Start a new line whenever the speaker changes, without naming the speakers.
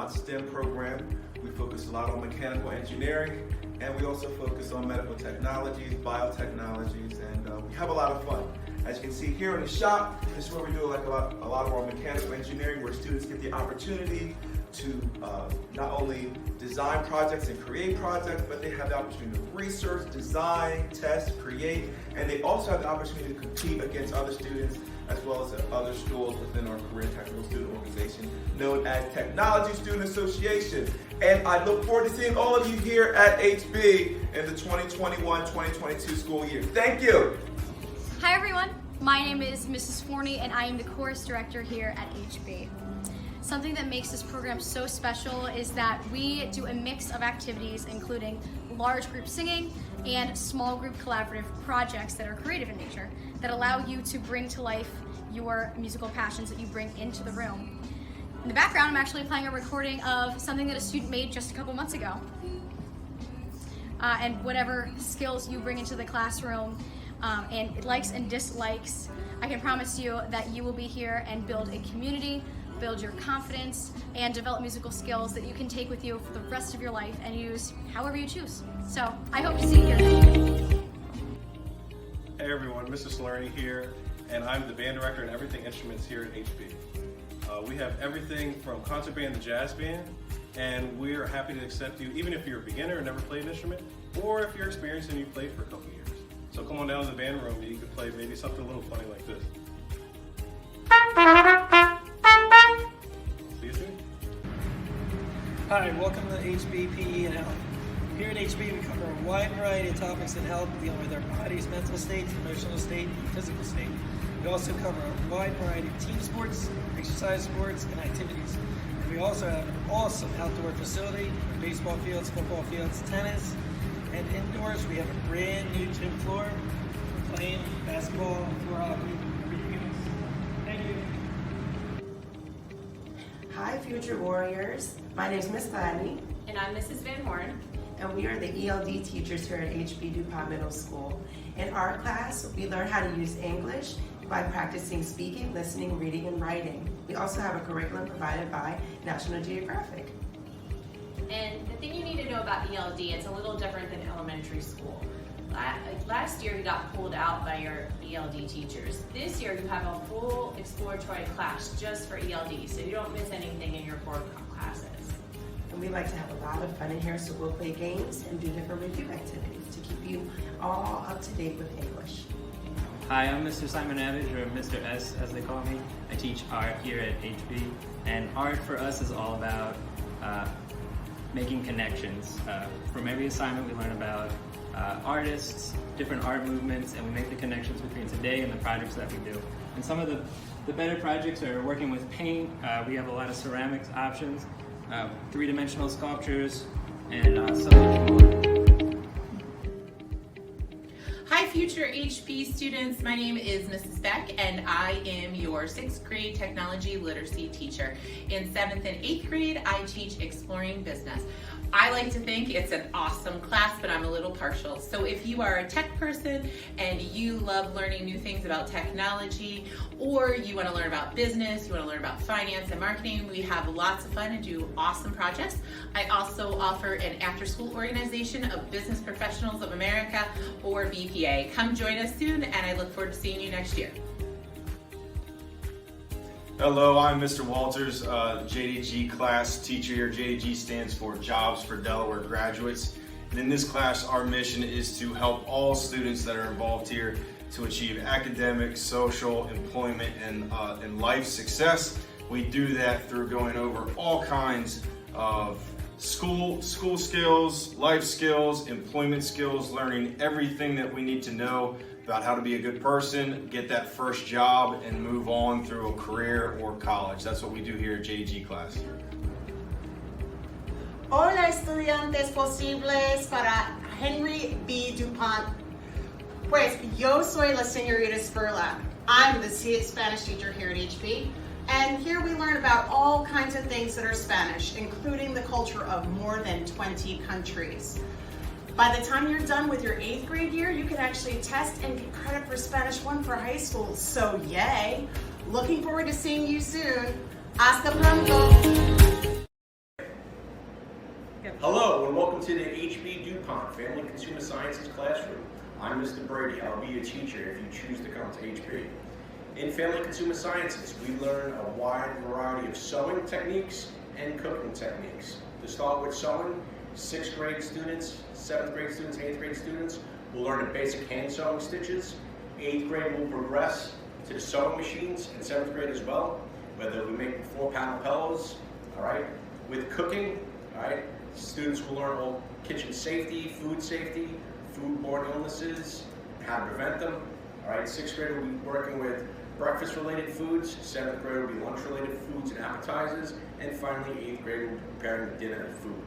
STEM program. We focus a lot on mechanical engineering, and we also focus on medical technologies, biotechnologies, and we have a lot of fun. As you can see here in the shop, this is where we do a lot of our mechanical engineering, where students get the opportunity to not only design projects and create projects, but they have the opportunity to research, design, test, create, and they also have the opportunity to compete against other students as well as other schools within our Career Technical Student Organization known as Technology Student Association. And I look forward to seeing all of you here at HB in the 2021-2022 school year. Thank you.
Hi everyone, my name is Mrs. Forney and I am the Chorus Director here at HB. Something that makes this program so special is that we do a mix of activities including large group singing and small group collaborative projects that are creative in nature that allow you to bring to life your musical passions that you bring into the room. In the background, I'm actually playing a recording of something that a student made just a couple months ago. And whatever skills you bring into the classroom and likes and dislikes, I can promise you that you will be here and build a community, build your confidence, and develop musical skills that you can take with you for the rest of your life and use however you choose. So I hope to see you here.
Hey everyone, Mr. Salerni here, and I'm the band director and everything instruments here at HB. We have everything from concert band to jazz band, and we are happy to accept you even if you're a beginner and never played an instrument, or if you're experienced and you played for a couple years. So come on down to the band room and you can play maybe something a little funny like this. See you soon.
Hi, welcome to HB PE and Health. Here at HB we cover a wide variety of topics that help dealing with our body's mental state, emotional state, and physical state. We also cover a wide variety of team sports, exercise sports, and activities. And we also have an awesome outdoor facility, baseball fields, football fields, tennis, and indoors we have a brand new gym floor for playing basketball, floor hockey, video games. Thank you.
Hi, future warriors. My name is Miss Gladney.
And I'm Mrs. Van Horn.
And we are the ELD teachers here at HB DuPont Middle School. In our class, we learn how to use English by practicing speaking, listening, reading, and writing. We also have a curriculum provided by National Geographic.
And the thing you need to know about ELD, it's a little different than elementary school. Last year you got pulled out by your ELD teachers. This year you have a full exploratory class just for ELD, so you don't miss anything in your core classes.
And we like to have a lot of fun in here, so we'll play games and do different review activities to keep you all up to date with English.
Hi, I'm Mr. Simon Avage, or Mr. S as they call me. I teach art here at HB, and art for us is all about making connections. From every assignment we learn about artists, different art movements, and we make the connections between today and the projects that we do. And some of the better projects are working with paint. We have a lot of ceramics options, three-dimensional sculptures, and so much more.
Hi future HP students, my name is Mrs. Beck and I am your 6th grade technology literacy teacher. In 7th and 8th grade, I teach exploring business. I like to think it's an awesome class, but I'm a little partial. So if you are a tech person and you love learning new things about technology, or you want to learn about business, you want to learn about finance and marketing, we have lots of fun and do awesome projects. I also offer an after-school organization of Business Professionals of America, or BPA. Come join us soon, and I look forward to seeing you next year.
Hello, I'm Mr. Walters, JDG class teacher here. JDG stands for Jobs for Delaware Graduates. And in this class, our mission is to help all students that are involved here to achieve academic, social, employment, and life success. We do that through going over all kinds of school skills, life skills, employment skills, learning everything that we need to know about how to be a good person, get that first job, and move on through a career or college. That's what we do here at JDG class.
Hola estudiantes posibles para Henry B. DuPont. Pues yo soy la señorita Spurla. I'm the Spanish teacher here at HB. And here we learn about all kinds of things that are Spanish, including the culture of more than 20 countries. By the time you're done with your 8th grade year, you can actually test and get credit for Spanish 1 for high school. So yay! Looking forward to seeing you soon. Hasta pronto!
Hello and welcome to the HB DuPont Family Consumer Sciences classroom. I'm Mr. Brady. I'll be your teacher if you choose to come to HB. In Family Consumer Sciences, we learn a wide variety of sewing techniques and cooking techniques. To start with sewing, 6th grade students, 7th grade students, 8th grade students will learn the basic hand sewing stitches. 8th grade will progress to the sewing machines, and 7th grade as well, where they'll be making 4-panel pillows. All right. With cooking, all right, students will learn all kitchen safety, foodborne illnesses, how to prevent them. All right. 6th grade will be working with breakfast-related foods. 7th grade will be lunch-related foods and appetizers, and finally 8th grade will be preparing the dinner and food.